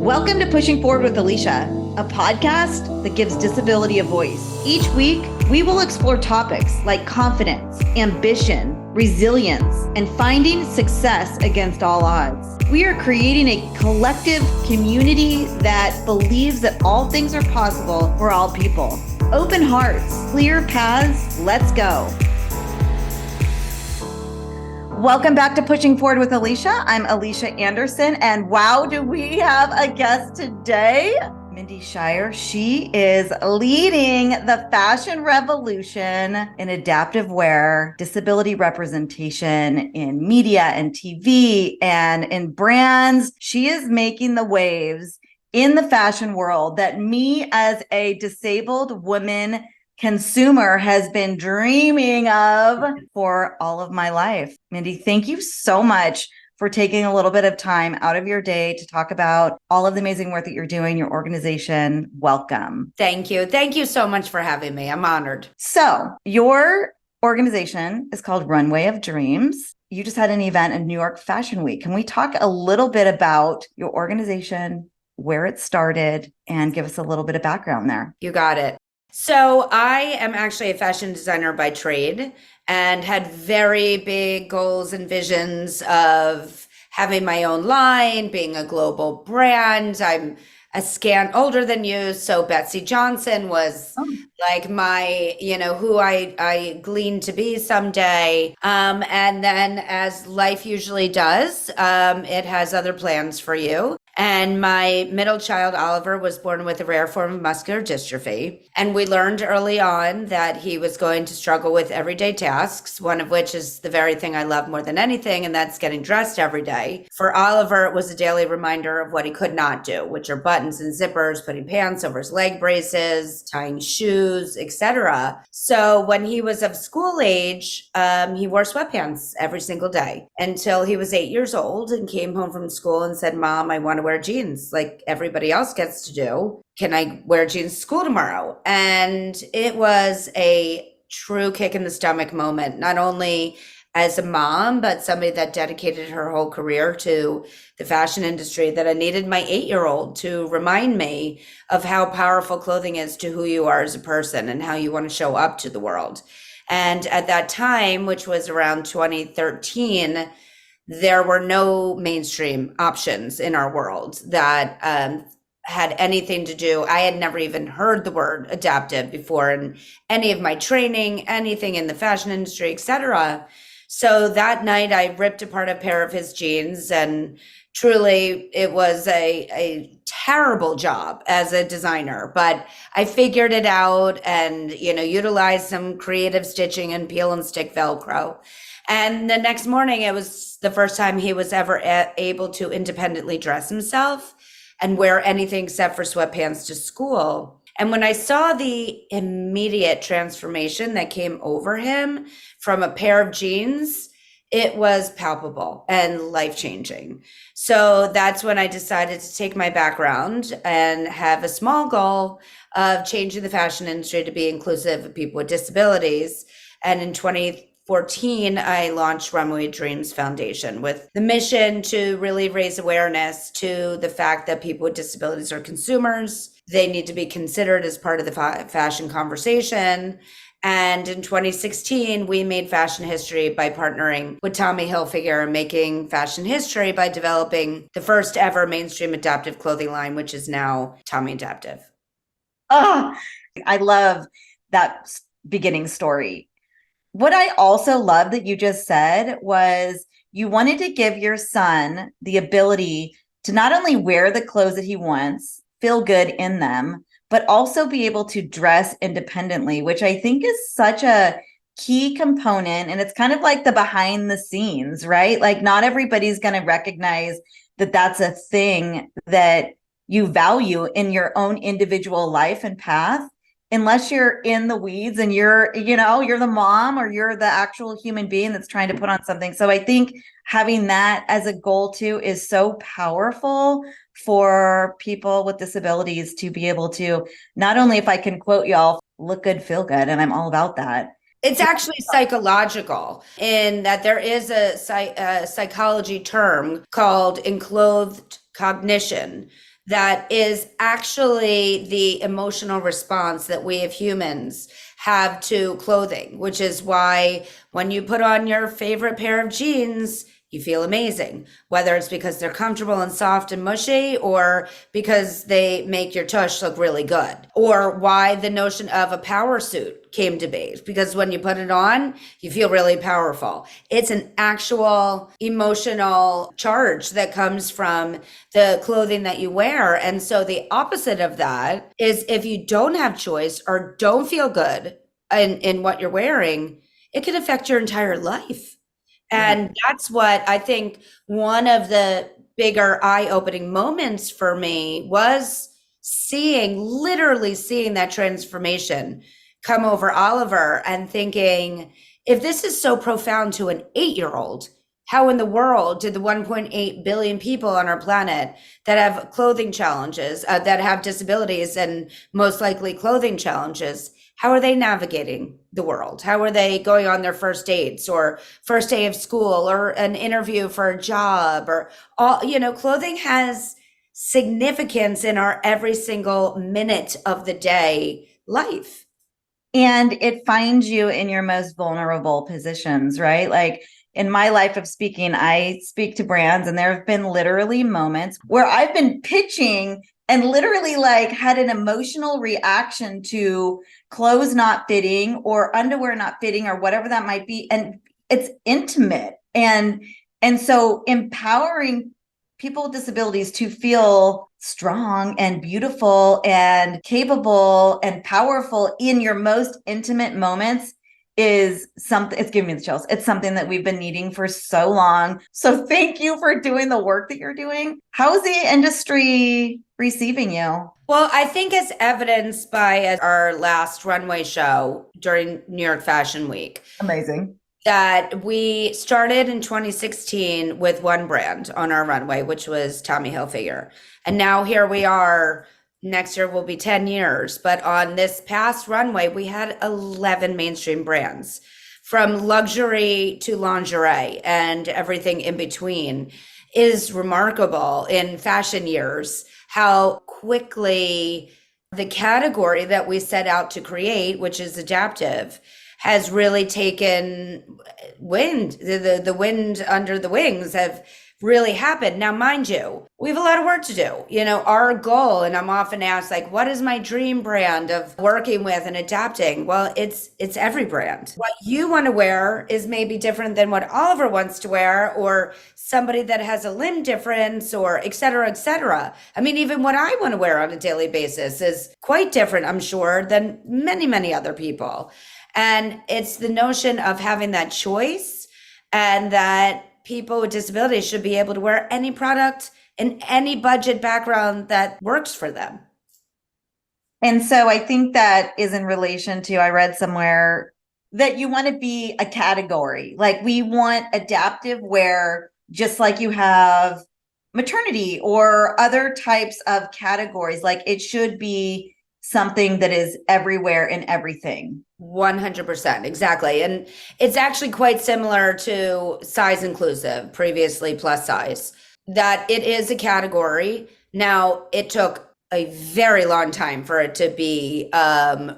Welcome to Pushing Forward with Alycia, a podcast that gives disability a voice. Each week, we will explore topics like confidence, ambition, resilience, and finding success against all odds. We are creating a collective community that believes that all things are possible for all people. Open hearts, clear paths, let's go. Welcome back to Pushing Forward with Alycia. I'm Alycia Anderson, and wow, do we have a guest today? Mindy Scheier. She is leading the fashion revolution in adaptive wear, disability representation in media and TV and in brands. She is making the waves in the fashion world that me as a disabled woman consumer has been dreaming of for all of my life. Mindy, thank you so much for taking a little bit of time out of your day to talk about all of the amazing work that you're doing, your organization. Welcome. Thank you. Thank you so much for having me. I'm honored. So your organization is called Runway of Dreams. You just had an event in New York Fashion Week. Can we talk a little bit about your organization, where it started, and give us a little bit of background there? You got it. So I am actually a fashion designer by trade and had very big goals and visions of having my own line, being a global brand. I'm a scant older than you. So Betsy Johnson was like my, who I gleaned to be someday. And then as life usually does, it has other plans for you. And my middle child, Oliver, was born with a rare form of muscular dystrophy. And we learned early on that he was going to struggle with everyday tasks, one of which is the very thing I love more than anything, and that's getting dressed every day. For Oliver, it was a daily reminder of what he could not do, which are buttons and zippers, putting pants over his leg braces, tying shoes, etc. So when he was of school age, he wore sweatpants every single day until he was 8 years old and came home from school and said, "Mom, I want to wear jeans like everybody else gets to do. Can I wear jeans to school tomorrow?" And it was a true kick in the stomach moment, not only as a mom, but somebody that dedicated her whole career to the fashion industry, that I needed my 8-year-old to remind me of how powerful clothing is to who you are as a person and how you want to show up to the world. And at that time, which was around 2013, there were no mainstream options in our world that had anything to do. I had never even heard the word adaptive before in any of my training, anything in the fashion industry, etc. So that night I ripped apart a pair of his jeans, and truly it was a terrible job as a designer, but I figured it out and, utilized some creative stitching and peel and stick Velcro. And the next morning, it was the first time he was ever able to independently dress himself and wear anything except for sweatpants to school. And when I saw the immediate transformation that came over him from a pair of jeans, it was palpable and life-changing. So that's when I decided to take my background and have a small goal of changing the fashion industry to be inclusive of people with disabilities. And in 2014, I launched Runway Dreams Foundation with the mission to really raise awareness to the fact that people with disabilities are consumers. They need to be considered as part of the fashion conversation. And in 2016, we made fashion history by partnering with Tommy Hilfiger and making fashion history by developing the first ever mainstream adaptive clothing line, which is now Tommy Adaptive. Oh, I love that beginning story. What I also love that you just said was you wanted to give your son the ability to not only wear the clothes that he wants, feel good in them, but also be able to dress independently, which I think is such a key component. And it's kind of like the behind the scenes, right? Like not everybody's going to recognize that that's a thing that you value in your own individual life and path, unless you're in the weeds and you're the mom or you're the actual human being that's trying to put on something. So I think having that as a goal too is so powerful for people with disabilities to be able to, not only, if I can quote y'all, look good, feel good. And I'm all about that. It's actually psychological in that there is a psychology term called enclothed cognition that is actually the emotional response that we as humans have to clothing, which is why when you put on your favorite pair of jeans, you feel amazing, whether it's because they're comfortable and soft and mushy or because they make your tush look really good, or why the notion of a power suit came to be, because when you put it on, you feel really powerful. It's an actual emotional charge that comes from the clothing that you wear. And so the opposite of that is if you don't have choice or don't feel good in what you're wearing, it can affect your entire life. And that's what I think one of the bigger eye-opening moments for me was literally seeing that transformation come over Oliver and thinking, if this is so profound to an 8-year-old, how in the world did the 1.8 billion people on our planet that have clothing challenges, that have disabilities and most likely clothing challenges, how are they navigating the world? How are they going on their first dates or first day of school or an interview for a job or all, clothing has significance in our every single minute of the day life. And it finds you in your most vulnerable positions, right? Like in my life of speaking, I speak to brands, and there have been literally moments where I've been pitching and literally like had an emotional reaction to clothes not fitting or underwear not fitting or whatever that might be. And it's intimate. And so empowering people with disabilities to feel strong and beautiful and capable and powerful in your most intimate moments is something, it's giving me the chills. It's something that we've been needing for so long. So thank you for doing the work that you're doing. How is the industry receiving you? Well, I think as evidenced by our last runway show during New York Fashion Week. Amazing. That we started in 2016 with one brand on our runway, which was Tommy Hilfiger. And now here we are, next year will be 10 years. But on this past runway, we had 11 mainstream brands, from luxury to lingerie and everything in between. Is remarkable in fashion years how quickly the category that we set out to create, which is adaptive, has really taken wind. The wind under the wings have really happened. Now, mind you, we have a lot of work to do. Our goal, and I'm often asked, like, what is my dream brand of working with and adapting? Well, it's every brand. What you want to wear is maybe different than what Oliver wants to wear, or somebody that has a limb difference, or et cetera, et cetera. I mean, even what I want to wear on a daily basis is quite different, I'm sure, than many, many other people. And it's the notion of having that choice, and that people with disabilities should be able to wear any product in any budget background that works for them. And so I think that is in relation to, I read somewhere that you want to be a category. Like we want adaptive wear, just like you have maternity or other types of categories. Like it should be something that is everywhere and everything. 100%, exactly. And it's actually quite similar to size inclusive, previously plus size, that it is a category. Now, it took a very long time for it to be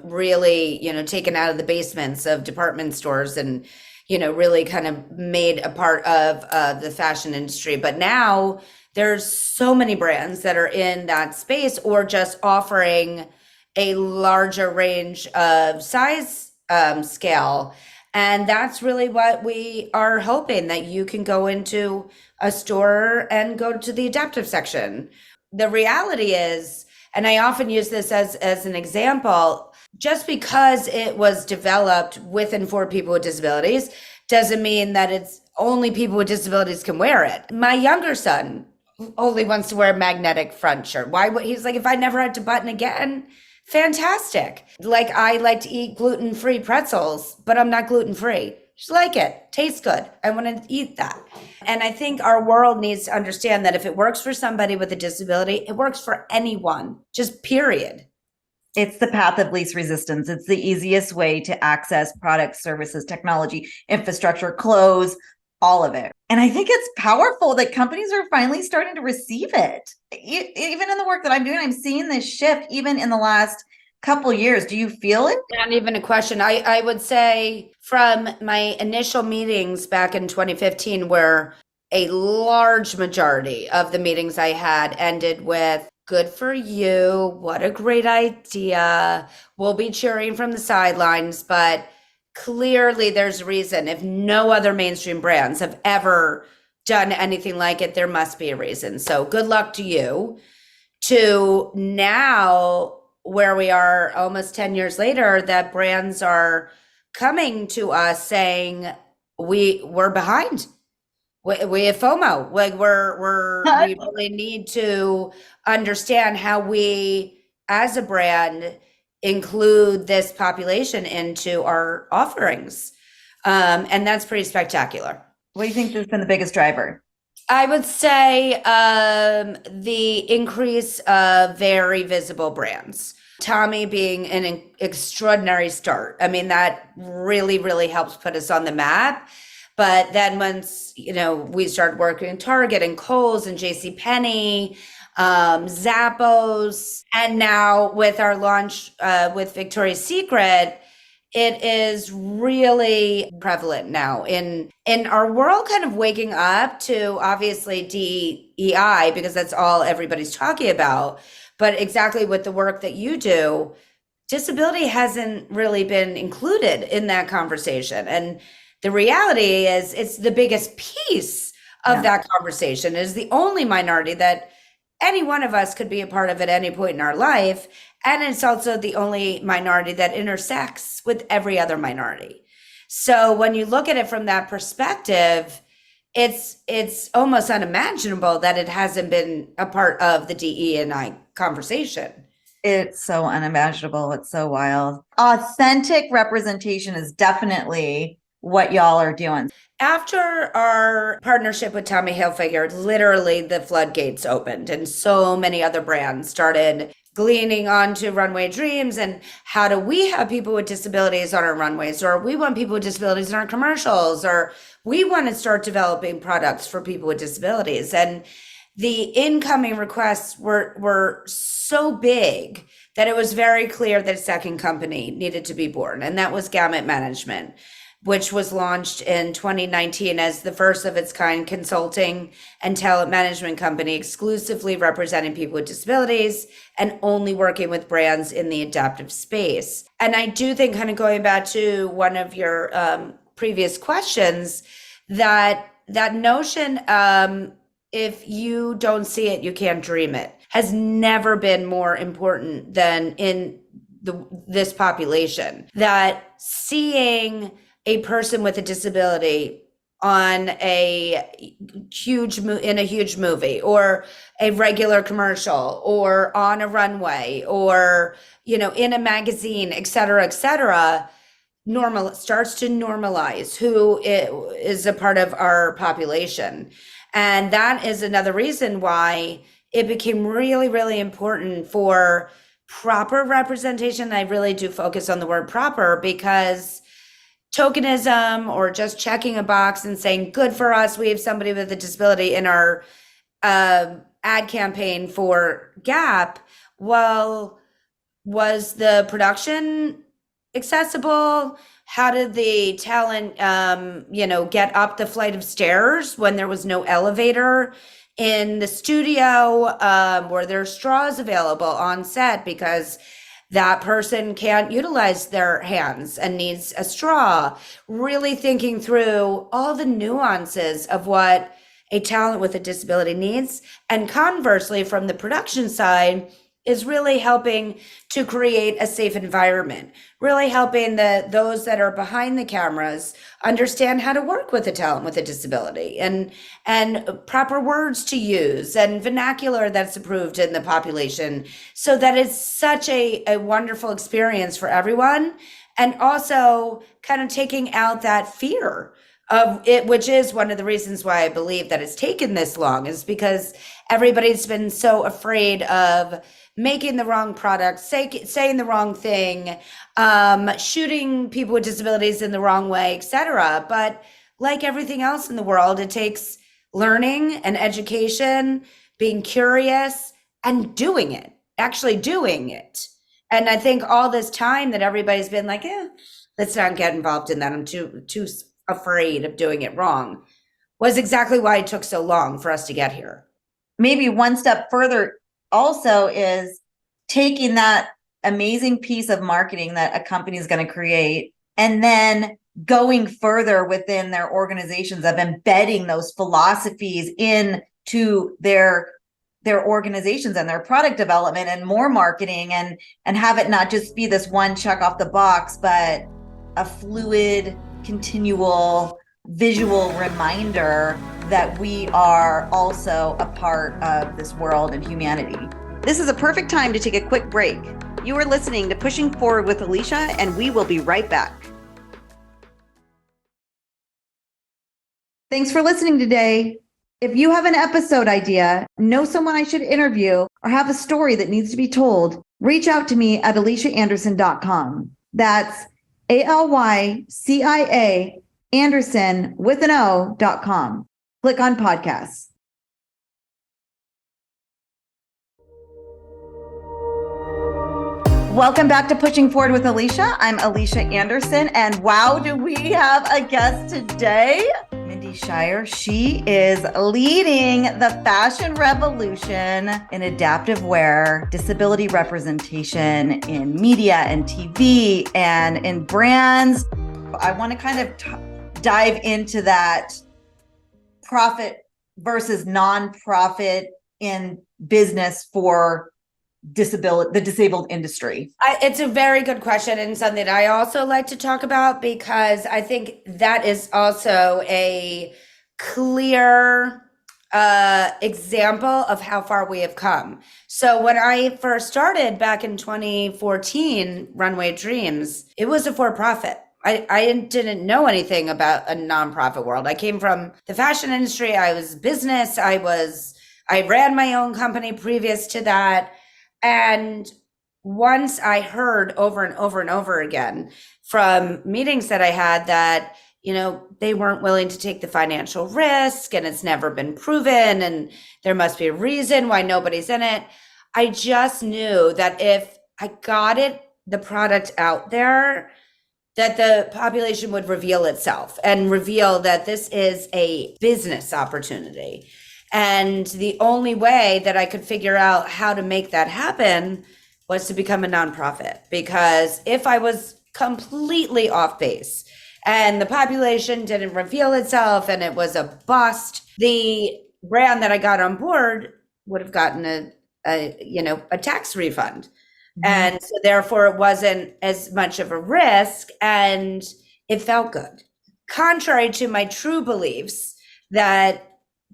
really, taken out of the basements of department stores and, really kind of made a part of the fashion industry. But now there's so many brands that are in that space, or just offering a larger range of size scale. And that's really what we are hoping, that you can go into a store and go to the adaptive section. The reality is, and I often use this as an example, just because it was developed with and for people with disabilities doesn't mean that it's only people with disabilities can wear it. My younger son only wants to wear a magnetic front shirt. Why? He's like, if I never had to button again, fantastic. Like, I like to eat gluten-free pretzels, but I'm not gluten-free. Just like it. Tastes good. I want to eat that. And I think our world needs to understand that if it works for somebody with a disability, it works for anyone, just period. It's the path of least resistance. It's the easiest way to access products, services, technology, infrastructure, clothes, all of it. And I think it's powerful that companies are finally starting to receive it. Even in the work that I'm doing, I'm seeing this shift even in the last couple years. Do you feel it? Not even a question. I would say from my initial meetings back in 2015, where a large majority of the meetings I had ended with, good for you. What a great idea. We'll be cheering from the sidelines, but clearly there's a reason. If no other mainstream brands have ever done anything like it, there must be a reason. So good luck to you. To now, where we are almost 10 years later, that brands are coming to us saying we're behind. We have FOMO. Like we really need to understand how we as a brand include this population into our offerings. And that's pretty spectacular. What do you think has been the biggest driver? I would say the increase of very visible brands. Tommy being an extraordinary start. I mean, that really, really helps put us on the map. But then once, we started working in Target and Kohl's and JCPenney, Zappos, and now with our launch with Victoria's Secret, it is really prevalent now in our world, kind of waking up to obviously DEI, because that's all everybody's talking about. But exactly with the work that you do, disability hasn't really been included in that conversation. And the reality is it's the biggest piece of that conversation. It is the only minority that any one of us could be a part of at any point in our life. And it's also the only minority that intersects with every other minority. So when you look at it from that perspective, it's almost unimaginable that it hasn't been a part of the DE&I conversation. It's so unimaginable. It's so wild. Authentic representation is definitely what y'all are doing. After our partnership with Tommy Hilfiger, literally the floodgates opened and so many other brands started gleaning onto Runway Dreams and how do we have people with disabilities on our runways, or we want people with disabilities in our commercials, or we want to start developing products for people with disabilities. And the incoming requests were so big that it was very clear that a second company needed to be born, and that was Gamut Management, which was launched in 2019 as the first of its kind consulting and talent management company, exclusively representing people with disabilities and only working with brands in the adaptive space. And I do think, kind of going back to one of your previous questions, that notion, if you don't see it, you can't dream it, has never been more important than in this population. That seeing a person with a disability on a huge movie, or a regular commercial, or on a runway, or in a magazine, et cetera, starts to normalize who is a part of our population. And that is another reason why it became really, really important for proper representation. I really do focus on the word proper, because tokenism or just checking a box and saying, good for us, we have somebody with a disability in our ad campaign for Gap. Well, was the production accessible? How did the talent, get up the flight of stairs when there was no elevator in the studio? Were there straws available on set because that person can't utilize their hands and needs a straw? Really thinking through all the nuances of what a talent with a disability needs. And conversely, from the production side, is really helping to create a safe environment, really helping those that are behind the cameras understand how to work with a talent with a disability, and proper words to use and vernacular that's approved in the population, so that it's such a wonderful experience for everyone. And also kind of taking out that fear of it, which is one of the reasons why I believe that it's taken this long, is because everybody's been so afraid of making the wrong product, saying the wrong thing, shooting people with disabilities in the wrong way, etc. But like everything else in the world, it takes learning and education, being curious, and doing it, actually doing it. And I think all this time that everybody's been like, let's not get involved in that. I'm too afraid of doing it wrong, was exactly why it took so long for us to get here. Maybe one step further also is taking that amazing piece of marketing that a company is going to create and then going further within their organizations of embedding those philosophies into their organizations and their product development and more marketing, and have it not just be this one check off the box, but a fluid, continual visual reminder that we are also a part of this world and humanity. This is a perfect time to take a quick break. You are listening to Pushing Forward with Alycia, and we will be right back. Thanks for listening today. If you have an episode idea, know someone I should interview, or have a story that needs to be told, reach out to me at alyciaanderson.com. That's ALYCIA Anderson with an O.com. Click on podcasts. Welcome back to Pushing Forward with Alycia. I'm Alycia Anderson, and wow, do we have a guest today? Mindy Scheier. She is leading the fashion revolution in adaptive wear, disability representation in media and TV and in brands. I want to kind of dive into that profit versus nonprofit in business for the disabled industry. It's a very good question, and something that I also like to talk about, because I think that is also a clear example of how far we have come. So when I first started back in 2014, Runway Dreams, it was a for-profit. I didn't know anything about a nonprofit world. I came from the fashion industry. I was business. I ran my own company previous to that. And once I heard over and over and over again from meetings that I had that, they weren't willing to take the financial risk, and it's never been proven, and there must be a reason why nobody's in it. I just knew that if I got the product out there, that the population would reveal itself and reveal that this is a business opportunity. And the only way that I could figure out how to make that happen was to become a nonprofit. Because if I was completely off base and the population didn't reveal itself and it was a bust, the brand that I got on board would have gotten a tax refund. Mm-hmm. And so therefore it wasn't as much of a risk, and it felt good. Contrary to my true beliefs that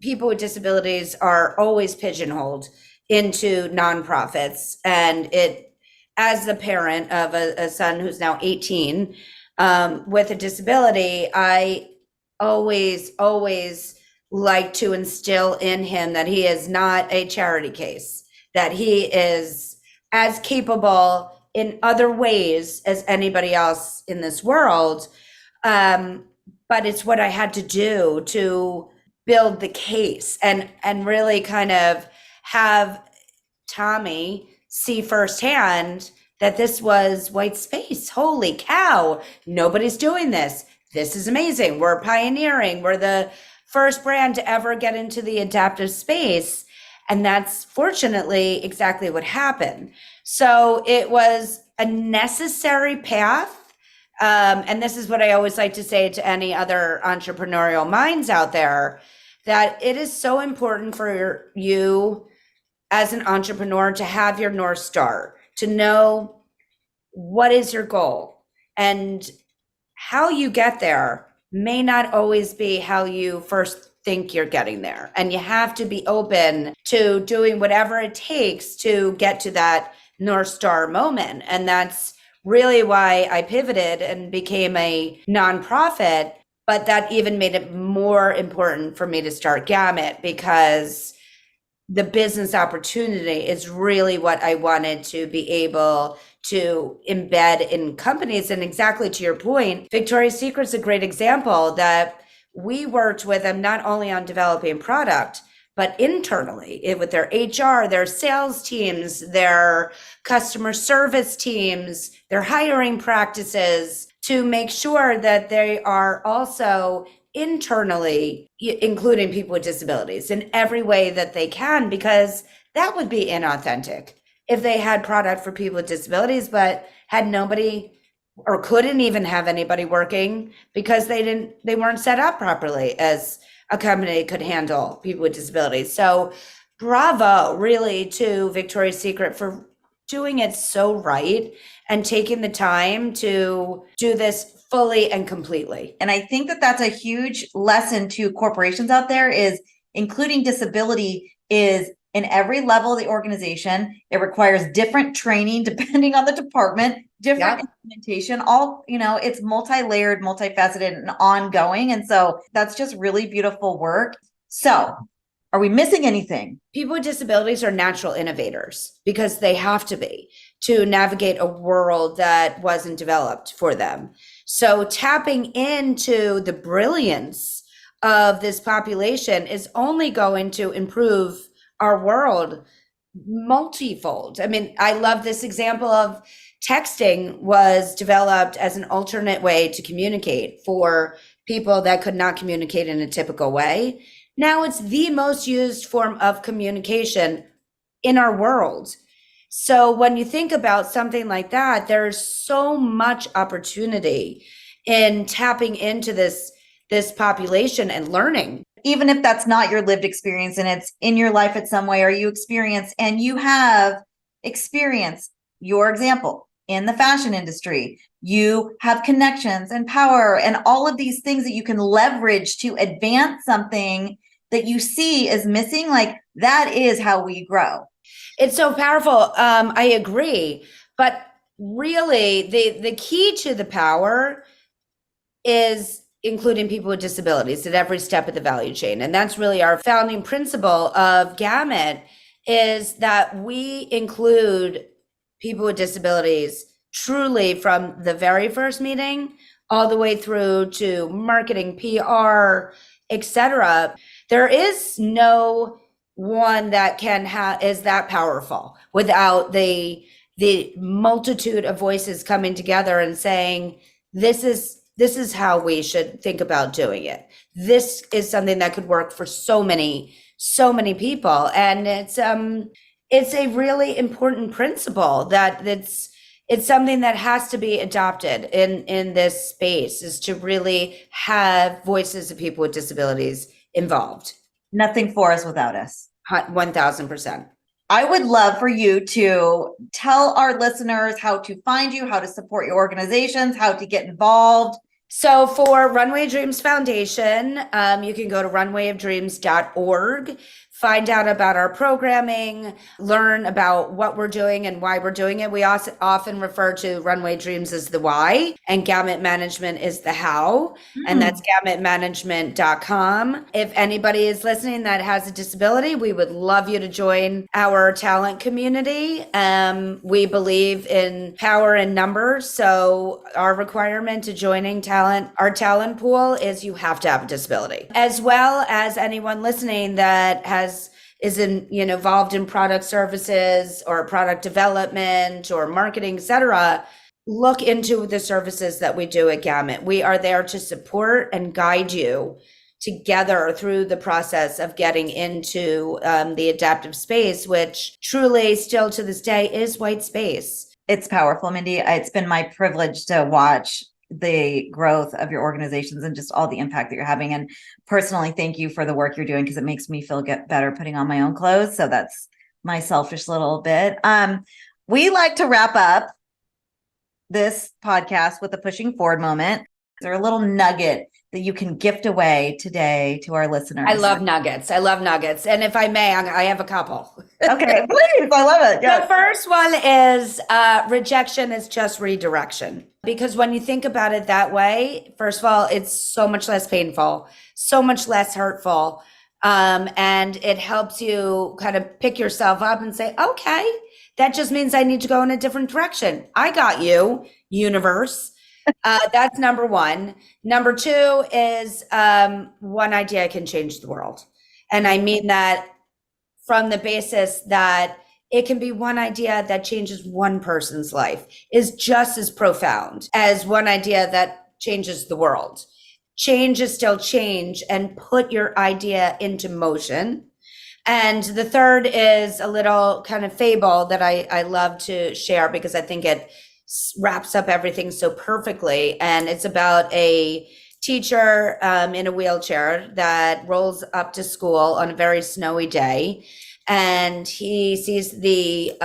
people with disabilities are always pigeonholed into nonprofits. And as the parent of a son who's now 18 with a disability, I always like to instill in him that he is not a charity case, that he is as capable in other ways as anybody else in this world. But it's what I had to do to build the case and really kind of have Tommy see firsthand that this was white space. Holy cow, nobody's doing this. This is amazing. We're pioneering. We're the first brand to ever get into the adaptive space. And that's fortunately exactly what happened. So it was a necessary path. And this is what I always like to say to any other entrepreneurial minds out there, that it is so important for you as an entrepreneur to have your North Star, to know what is your goal, and how you get there may not always be how you first think you're getting there. And you have to be open to doing whatever it takes to get to that North Star moment. And that's really why I pivoted and became a nonprofit. But that even made it more important for me to start Gamut, because the business opportunity is really what I wanted to be able to embed in companies. And exactly to your point, Victoria's Secret's a great example, that we worked with them not only on developing product, but internally with their HR, their sales teams, their customer service teams, their hiring practices, to make sure that they are also internally including people with disabilities in every way that they can, because that would be inauthentic if they had product for people with disabilities but had nobody or couldn't even have anybody working because they weren't set up properly as a company could handle people with disabilities. So bravo really to Victoria's Secret for doing it so right and taking the time to do this fully and completely. And I think that that's a huge lesson to corporations out there, is including disability is in every level of the organization. It requires different training depending on the department, different implementation, all, it's multi-layered, multifaceted, and ongoing. And so that's just really beautiful work. So are we missing anything? People with disabilities are natural innovators because they have to be to navigate a world that wasn't developed for them. So tapping into the brilliance of this population is only going to improve our world multifold. I mean, I love this example of texting was developed as an alternate way to communicate for people that could not communicate in a typical way. Now it's the most used form of communication in our world. So when you think about something like that, there's so much opportunity in tapping into this population and learning. Even if that's not your lived experience and it's in your life in some way, or you experience and you have experience, your example in the fashion industry, you have connections and power and all of these things that you can leverage to advance something that you see is missing. Like, that is how we grow. It's so powerful. I agree. But really, the key to the power is including people with disabilities at every step of the value chain. And that's really our founding principle of Gamut, is that we include people with disabilities truly from the very first meeting all the way through to marketing, PR, etc. There is no one that is that powerful without the multitude of voices coming together and saying, this is how we should think about doing it. This is something that could work for so many people. And it's a really important principle that it's something that has to be adopted in this space, is to really have voices of people with disabilities involved. Nothing for us without us. 1000%. I would love for you to tell our listeners how to find you, how to support your organizations, how to get involved. So for Runway Dreams Foundation, you can go to runwayofdreams.org, find out about our programming, learn about what we're doing and why we're doing it. We also often refer to Runway Dreams as the why and Gamut Management is the how. And that's gamutmanagement.com. If anybody is listening that has a disability, we would love you to join our talent community. We believe in power in numbers. So our requirement to joining our talent pool is you have to have a disability, as well as anyone listening that is involved in product services or product development or marketing, etc. Look into the services that we do at Gamut. We are there to support and guide you together through the process of getting into the adaptive space, which truly still to this day is white space. It's powerful, Mindy. It's been my privilege to watch the growth of your organizations and just all the impact that you're having. And personally, thank you for the work you're doing, because it makes me get better putting on my own clothes. So that's my selfish little bit. We like to wrap up this podcast with a pushing forward moment. Is there a little nugget that you can gift away today to our listeners? I love nuggets. And if I may, I have a couple. Okay, please. I love it. The first one is rejection is just redirection. Because when you think about it that way, first of all, it's so much less painful, so much less hurtful. And it helps you kind of pick yourself up and say, okay, that just means I need to go in a different direction. I got you, universe. That's number one. Number two is one idea can change the world. And I mean that from the basis that it can be one idea that changes one person's life is just as profound as one idea that changes the world. Change is still change, and put your idea into motion. And the third is a little kind of fable that I love to share because I think it wraps up everything so perfectly. And it's about a teacher in a wheelchair that rolls up to school on a very snowy day, and he sees the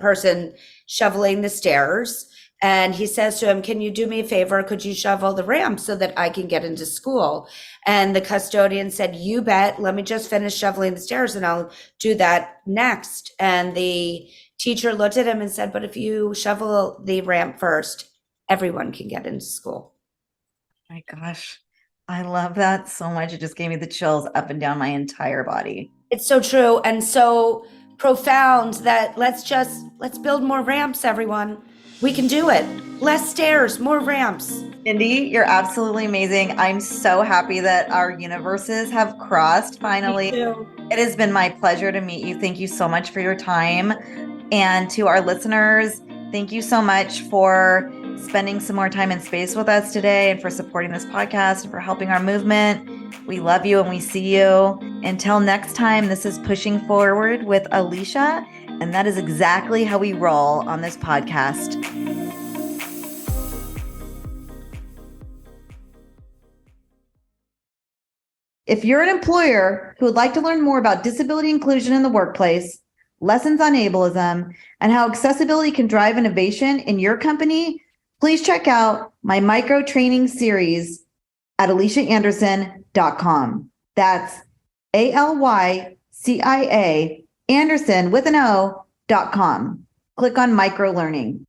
person shoveling the stairs. And he says to him, "Can you do me a favor? Could you shovel the ramp so that I can get into school?" And the custodian said, "You bet. Let me just finish shoveling the stairs and I'll do that next." And the teacher looked at him and said, "But if you shovel the ramp first, everyone can get into school." My gosh, I love that so much. It just gave me the chills up and down my entire body. It's so true and so profound that let's build more ramps, everyone. We can do it. Less stairs, more ramps. Mindy, you're absolutely amazing. I'm so happy that our universes have crossed finally. Me too. It has been my pleasure to meet you. Thank you so much for your time. And to our listeners, thank you so much for spending some more time and space with us today, and for supporting this podcast and for helping our movement. We love you and we see you. Until next time, this is Pushing Forward with Alycia, and that is exactly how we roll on this podcast. If you're an employer who would like to learn more about disability inclusion in the workplace, lessons on ableism, and how accessibility can drive innovation in your company, please check out my micro training series at alyciaanderson.com. That's ALYCIA Anderson with an O.com. Click on micro learning.